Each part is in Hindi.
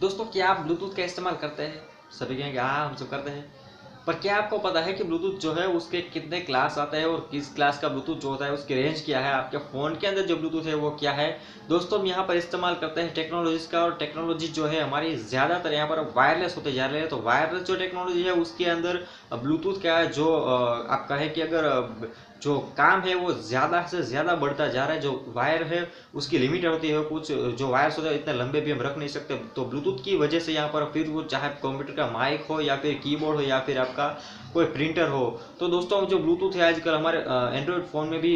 दोस्तों, क्या आप ब्लूटूथ का इस्तेमाल करते हैं? सभी कहेंगे हाँ, हम सब करते हैं। पर क्या आपको पता है कि ब्लूटूथ जो है उसके कितने क्लास आते हैं और किस क्लास का ब्लूटूथ जो होता है उसकी रेंज क्या है, आपके फ़ोन के अंदर जो ब्लूटूथ है वो क्या है? दोस्तों, हम यहाँ पर इस्तेमाल करते हैं टेक्नोलॉजीज़ का, और टेक्नोलॉजी जो है हमारी ज़्यादातर यहाँ पर वायरलेस होते जा रहे हैं। तो वायरलेस जो टेक्नोलॉजी है उसके अंदर ब्लूटूथ का जो आपका है कि अगर जो काम है वो ज़्यादा से ज़्यादा बढ़ता जा रहा है। जो वायर है उसकी लिमिट होती है, कुछ जो वायर्स होते हैं इतने लंबे भी हम रख नहीं सकते। तो ब्लूटूथ की वजह से यहाँ पर फिर वो चाहे कंप्यूटर का माइक हो या फिर कीबोर्ड हो या फिर आपका कोई प्रिंटर हो। तो दोस्तों, जो ब्लूटूथ है आजकल हमारे एंड्रॉयड फ़ोन में भी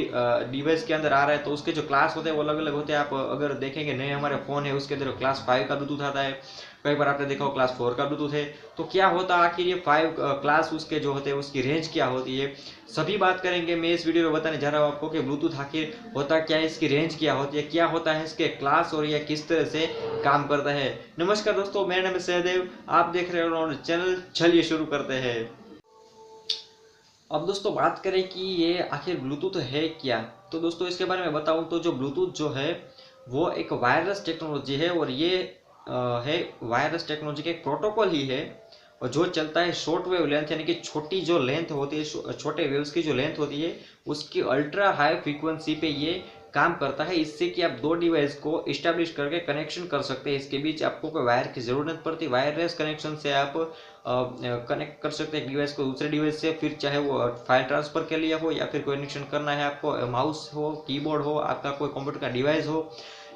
डिवाइस के अंदर आ रहा है। तो उसके जो क्लास होते हैं वो अलग अलग होते हैं। आप अगर देखेंगे नए हमारे फ़ोन है उसके अंदर क्लास 5 का ब्लूटूथ आता है, कई बार आपने देखा हो क्लास 4 का ब्लूटूथ है। तो क्या होता है आखिर ये 5 क्लास उसके जो होते हैं उसकी रेंज क्या होती है, सभी बात करेंगे। मैं इस वीडियो में बताने जा रहा हूँ आपको कि ब्लूटूथ आखिर होता क्या है, इसकी रेंज क्या होती है, क्या होता है इसके क्लास, और यह किस तरह से काम करता है। नमस्कार दोस्तों, मेरा नाम है सहदेव, आप देख रहे हो चैनल। चलिए शुरू करते हैं। अब दोस्तों बात करें कि ये आखिर ब्लूटूथ है क्या। तो दोस्तों इसके बारे में बताऊं तो जो ब्लूटूथ जो है वो एक वायरलेस टेक्नोलॉजी है, और ये है वायरलेस टेक्नोलॉजी का एक प्रोटोकॉल ही है। और जो चलता है शॉर्ट वेव लेंथ, यानी कि छोटी जो लेंथ होती है, छोटे वेव्स की जो लेंथ होती है उसकी अल्ट्रा हाई फ्रीक्वेंसी पे ये काम करता है। इससे कि आप दो डिवाइस को इस्टेब्लिश करके कनेक्शन कर सकते हैं। इसके बीच आपको कोई वायर की ज़रूरत नहीं पड़ती। वायरलेस कनेक्शन से आप कनेक्ट कर सकते हैं एक डिवाइस को दूसरे डिवाइस से, फिर चाहे वो फाइल ट्रांसफर के लिए हो या फिर कोई कनेक्शन करना है आपको, माउस हो, कीबोर्ड हो, आपका कोई कंप्यूटर का डिवाइस हो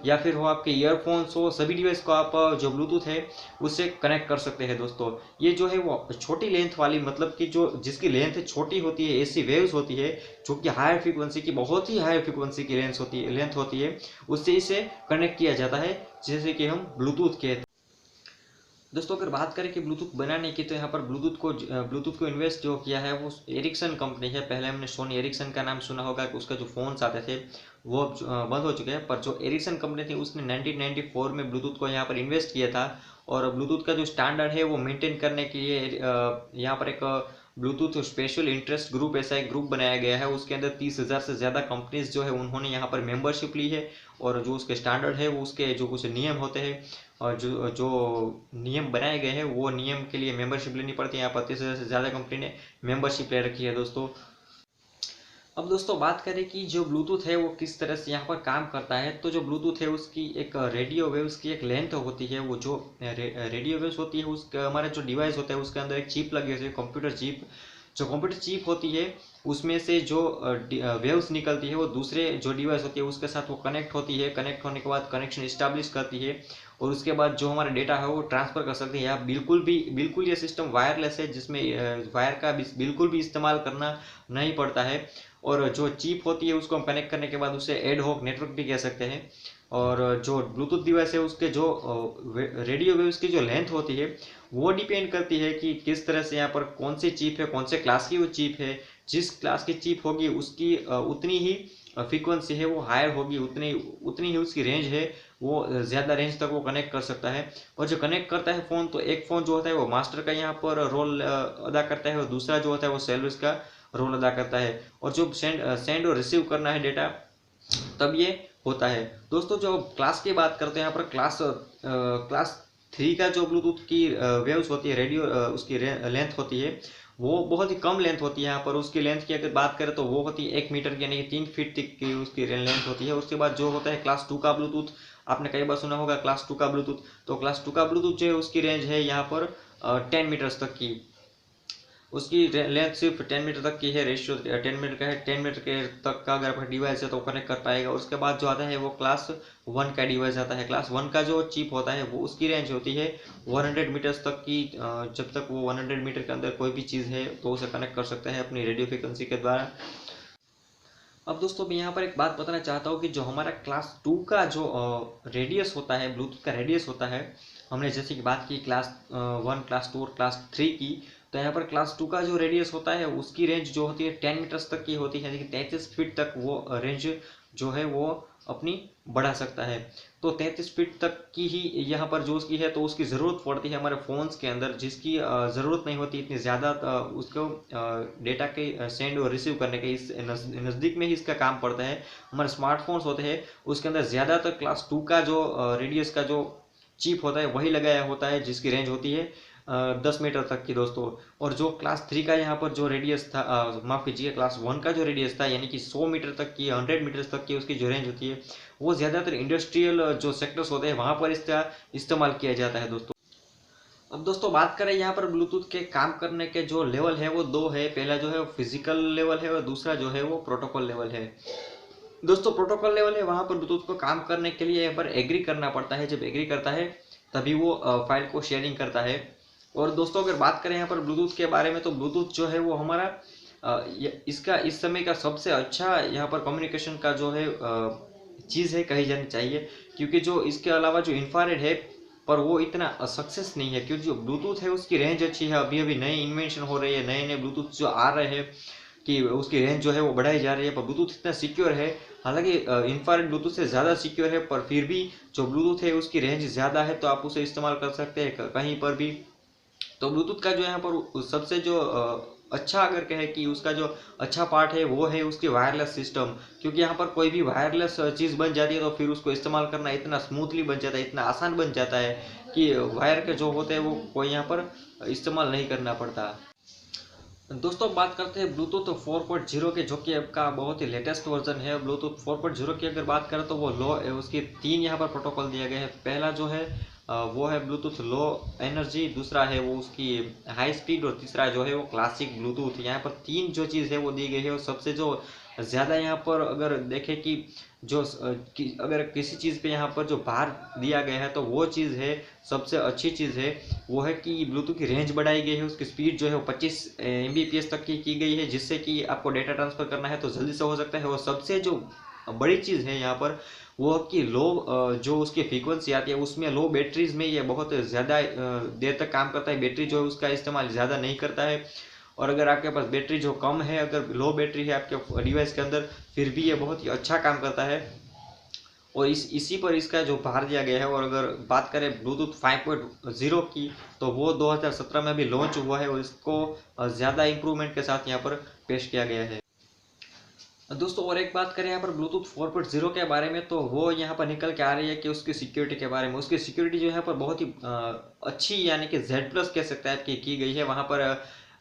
या फिर हो आपके ईयरफोन्स हो, सभी डिवाइस को आप जो ब्लूटूथ है उससे कनेक्ट कर सकते हैं। दोस्तों, ये जो है वो छोटी लेंथ वाली, मतलब कि जो जिसकी लेंथ छोटी होती है, ऐसी वेव्स होती है जो कि हायर फ्रीक्वेंसी की, बहुत ही हायर फ्रीक्वेंसी की लेंथ होती है, उससे इसे कनेक्ट किया जाता है, जैसे कि हम ब्लूटूथ कहते हैं। दोस्तों, अगर बात करें कि ब्लूटूथ बनाने की, तो यहाँ पर ब्लूटूथ को इन्वेस्ट जो किया है वो एरिक्सन कंपनी है। पहले हमने सोनी एरिक्सन का नाम सुना होगा कि उसका जो फ़ोन्स आते थे वो बंद हो चुके हैं। पर जो एरिक्सन कंपनी थी उसने 1994 में ब्लूटूथ को यहाँ पर इन्वेस्ट किया था। और ब्लूटूथ का जो स्टैंडर्ड है वो मेंटेन करने के लिए यहाँ पर एक ब्लूटूथ स्पेशल इंटरेस्ट ग्रुप, ऐसा एक ग्रुप बनाया गया है। उसके अंदर 30,000 से ज़्यादा कंपनीज जो है उन्होंने यहाँ पर मेंबरशिप ली है। और जो उसके स्टैंडर्ड है वो उसके जो कुछ नियम होते हैं और जो जो नियम बनाए गए हैं वो नियम के लिए मेंबरशिप लेनी पड़ती है। यहाँ पर 30,000 से ज़्यादा कंपनी ने मेंबरशिप ले रखी है दोस्तों। अब दोस्तों बात करें कि जो ब्लूटूथ है वो किस तरह से यहाँ पर काम करता है। तो जो ब्लूटूथ है उसकी एक रेडियो वेव्स की एक लेंथ होती है। वो जो रेडियो वेव्स होती है उसका हमारा जो डिवाइस होता है उसके अंदर एक चिप लगी होती है, कंप्यूटर चिप। जो कंप्यूटर चिप होती है उसमें से जो वेव्स निकलती है वो दूसरे जो डिवाइस होती है उसके साथ वो कनेक्ट होती है। कनेक्ट होने के बाद कनेक्शन इस्टेब्लिश करती है, और उसके बाद जो हमारा डेटा है वो ट्रांसफ़र कर सकते हैं। या बिल्कुल ये सिस्टम वायरलेस है, जिसमें वायर का बिल्कुल भी इस्तेमाल करना नहीं पड़ता है। और जो चिप होती है उसको हम कनेक्ट करने के बाद उसे एड हॉक नेटवर्क भी कह सकते हैं। और जो ब्लूटूथ डिवाइस है उसके जो रेडियो वेव्स की जो लेंथ होती है वो डिपेंड करती है कि किस तरह से यहाँ पर कौन सी चिप है, कौन से क्लास की वो चिप है। जिस क्लास की चिप होगी उसकी उतनी ही फ्रीक्वेंसी है वो हायर होगी, उतनी उतनी ही उसकी रेंज है, वो ज़्यादा रेंज तक वो कनेक्ट कर सकता है। और जो कनेक्ट करता है फ़ोन, तो एक फ़ोन जो होता है वो मास्टर का यहाँ पर रोल अदा करता है, और दूसरा जो होता है वो सेल्वर्स का रोल अदा करता है। और जो सेंड और रिसीव करना है डेटा, तब ये होता है। दोस्तों, जो क्लास की बात करते हैं यहाँ पर क्लास 3 का जो ब्लूटूथ की वेव्स होती है, रेडियो उसकी लेंथ होती है वो बहुत ही कम लेंथ होती है। यहाँ पर उसकी लेंथ की अगर बात करें तो वो होती है 1 मीटर की, यानी कि 3 फीट तक की उसकी लेंथ होती है। उसके बाद जो होता है क्लास 2 का ब्लूटूथ, आपने कई बार सुना होगा क्लास 2 का ब्लूटूथ। तो क्लास 2 का ब्लूटूथ जो है उसकी रेंज है यहाँ पर 10 मीटर्स तक की। उसकी लेंथ सिर्फ 10 मीटर तक की है, रेशियो 10 मीटर का है। 10 मीटर के तक का अगर आपका डिवाइस है तो कनेक्ट कर पाएगा। उसके बाद जो आता है वो क्लास 1 का डिवाइस आता है। क्लास 1 का जो चिप होता है वो उसकी रेंज होती है 100 मीटर्स तक की। जब तक वो 100 मीटर के अंदर कोई भी चीज़ है तो उसे कनेक्ट कर सकते हैं अपनी रेडियो फ्रिक्वेंसी के द्वारा। अब दोस्तों मैं यहाँ पर एक बात बताना चाहता हूँ कि जो हमारा क्लास 2 का जो रेडियस होता है, ब्लूटूथ का रेडियस होता है, हमने जैसे कि बात की क्लास 1, क्लास 2 और क्लास 3 की। तो यहाँ पर क्लास 2 का जो रेडियस होता है उसकी रेंज जो होती है 10 मीटर्स तक की होती है, यानी कि 33 फीट तक वो रेंज जो है वो अपनी बढ़ा सकता है। तो 33 फीट तक की ही यहाँ पर जो उसकी है, तो उसकी ज़रूरत पड़ती है हमारे फ़ोन्स के अंदर, जिसकी ज़रूरत नहीं होती इतनी ज़्यादा उसको डेटा के सेंड और रिसीव करने के। इस नज़दीक में ही इसका काम पड़ता है। हमारे स्मार्टफोन्स होते हैं उसके अंदर ज़्यादातर क्लास 2 का जो रेडियस का जो चिप होता है वही लगाया होता है, जिसकी रेंज होती है 10 मीटर तक की दोस्तों। और जो क्लास 3 का यहाँ पर जो रेडियस था, माफ़ कीजिए, क्लास 1 का जो रेडियस था यानी कि 100 मीटर तक की, 100 मीटर तक की उसकी जो रेंज होती है, वो ज़्यादातर इंडस्ट्रियल जो सेक्टर्स होते हैं वहाँ पर इसका इस्तेमाल किया जाता है दोस्तों। अब दोस्तों बात करें यहाँ पर ब्लूटूथ के काम करने के जो लेवल है वो दो है। पहला जो है वो फिजिकल लेवल है और दूसरा जो है वो प्रोटोकॉल लेवल है। दोस्तों प्रोटोकॉल लेवल है, वहाँ पर ब्लूटूथ को काम करने के लिए यहाँ पर एग्री करना पड़ता है। जब एग्री करता है तभी वो फाइल को शेयरिंग करता है। और दोस्तों अगर बात करें यहाँ पर ब्लूटूथ के बारे में, तो ब्लूटूथ जो है वो हमारा इसका इस समय का सबसे अच्छा यहाँ पर कम्युनिकेशन का जो है चीज़ है कही जानी चाहिए। क्योंकि जो इसके अलावा जो इंफ्रारेड है पर वो इतना सक्सेस नहीं है, क्योंकि जो ब्लूटूथ है उसकी रेंज अच्छी है। अभी अभी नई इन्वेंशन हो रही है, नए नए ब्लूटूथ जो आ रहे हैं कि उसकी रेंज जो है वो बढ़ाई जा रही है। पर ब्लूटूथ इतना सिक्योर है, हालांकि इंफ्रारेड ब्लूटूथ से ज़्यादा सिक्योर है, पर फिर भी जो ब्लूटूथ है उसकी रेंज ज़्यादा है, तो आप उसे इस्तेमाल कर सकते हैं कहीं पर भी। तो ब्लूटूथ का जो यहाँ पर सबसे जो अच्छा अगर कहे कि उसका जो अच्छा पार्ट है वो है उसकी वायरलेस सिस्टम। क्योंकि यहाँ पर कोई भी वायरलेस चीज़ बन जाती है तो फिर उसको इस्तेमाल करना इतना स्मूथली बन जाता है, इतना आसान बन जाता है कि वायर के जो होते हैं वो कोई यहाँ पर इस्तेमाल नहीं करना पड़ता। दोस्तों बात करते हैं ब्लूटूथ 4.0 के, जो कि आपका बहुत ही लेटेस्ट वर्जन है। ब्लूटूथ 4.0 की अगर बात करें तो वो लो उसकी 3 यहाँ पर प्रोटोकॉल दिए गए हैं। पहला जो है वो है ब्लूटूथ लो एनर्जी, दूसरा है वो उसकी हाई स्पीड, और तीसरा जो है वो क्लासिक ब्लूटूथ। यहाँ पर 3 जो चीज़ है वो दी गई है। और सबसे जो ज़्यादा यहाँ पर अगर देखें कि जो अगर किसी चीज़ पे यहाँ पर जो भार दिया गया है तो वो चीज़ है सबसे अच्छी चीज़ है, वो है कि ब्लूटूथ की रेंज बढ़ाई गई है। उसकी स्पीड जो है वो 25 Mbps तक की गई है, जिससे कि आपको डेटा ट्रांसफ़र करना है तो जल्दी से हो सकता है। और सबसे जो बड़ी चीज़ है यहाँ पर वो कि लो जो उसकी फ्रीक्वेंसी आती है उसमें लो बैटरीज में ये बहुत ज़्यादा देर तक काम करता है। बैटरी जो है उसका इस्तेमाल ज़्यादा नहीं करता है। और अगर आपके पास बैटरी जो कम है, अगर लो बैटरी है आपके डिवाइस के अंदर, फिर भी ये बहुत ही अच्छा काम करता है। और इसी पर इसका जो भार दिया गया है। और अगर बात करें ब्लूटूथ 5.0 की, तो वो 2017 में भी लॉन्च हुआ है और इसको ज़्यादा इम्प्रूवमेंट के साथ यहाँ पर पेश किया गया है दोस्तों। और एक बात करें यहाँ पर ब्लूटूथ 4.0 के बारे में, तो वो यहाँ पर निकल के आ रही है कि उसकी सिक्योरिटी के बारे में। उसकी सिक्योरिटी जो यहाँ पर बहुत ही अच्छी यानी कि Z+ कह सकते हैं कि की गई है। वहाँ पर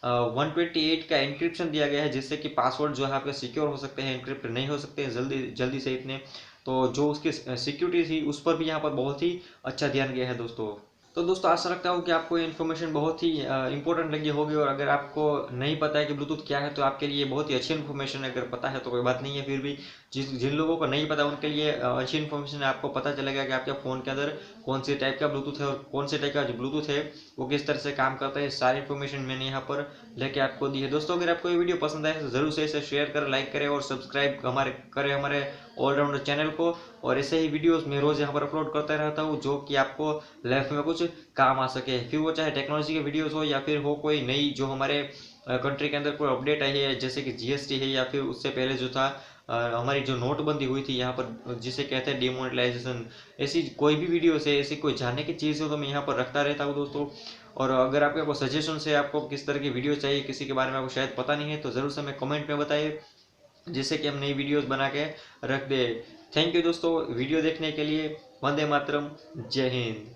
128 का इंक्रिप्शन दिया गया है, जिससे कि पासवर्ड जो है आपके सिक्योर हो सकते हैं, इंक्रिप्ट नहीं हो सकते हैं जल्दी जल्दी से इतने। तो जो उसकी सिक्योरिटी थी उस पर भी यहाँ पर बहुत ही अच्छा ध्यान गया है दोस्तों। तो दोस्तों आशा रखता हूँ कि आपको ये इन्फॉर्मेशन बहुत ही इंपॉर्टेंट लगी होगी। और अगर आपको नहीं पता है कि ब्लूटूथ क्या है तो आपके लिए बहुत ही अच्छी इन्फॉर्मेशन है। अगर पता है तो कोई बात नहीं है, फिर भी जिन लोगों को नहीं पता उनके लिए अच्छी इन्फॉर्मेशन है। आपको पता चलेगा कि आपके फ़ोन के अंदर कौन से टाइप का ब्लूटूथ है और कौन से टाइप का जो ब्लूटूथ है वो किस तरह से काम करता है। सारी इन्फॉर्मेशन मैंने यहाँ पर लेके आपको दी है दोस्तों। अगर आपको ये वीडियो पसंद आए तो ज़रूर से इसे शेयर करें, लाइक करें और सब्सक्राइब हमारे ऑलराउंडर चैनल को। और ऐसे ही वीडियोस मैं रोज़ यहाँ पर अपलोड करता रहता हूँ, जो कि आपको लाइफ में कुछ काम आ सके। फिर वो चाहे टेक्नोलॉजी के वीडियोस हो या फिर हो कोई नई जो हमारे कंट्री के अंदर कोई अपडेट आई है, जैसे कि GST है, या फिर उससे पहले जो था हमारी जो नोटबंदी हुई थी यहाँ पर जिसे कहते हैं डिमोनेटाइजेशन। ऐसी कोई भी वीडियो से ऐसी कोई जानने की चीज़ हो तो मैं यहाँ पर रखता रहता हूँ दोस्तों। और अगर आपके कोई सजेशन है, आपको किस तरह की वीडियो चाहिए, किसी के बारे में आपको शायद पता नहीं है, तो ज़रूर से हमें कमेंट में बताइए, जिससे कि हम नई वीडियोस बना के रख दे। थैंक यू दोस्तों वीडियो देखने के लिए। वंदे मातरम, जय हिंद।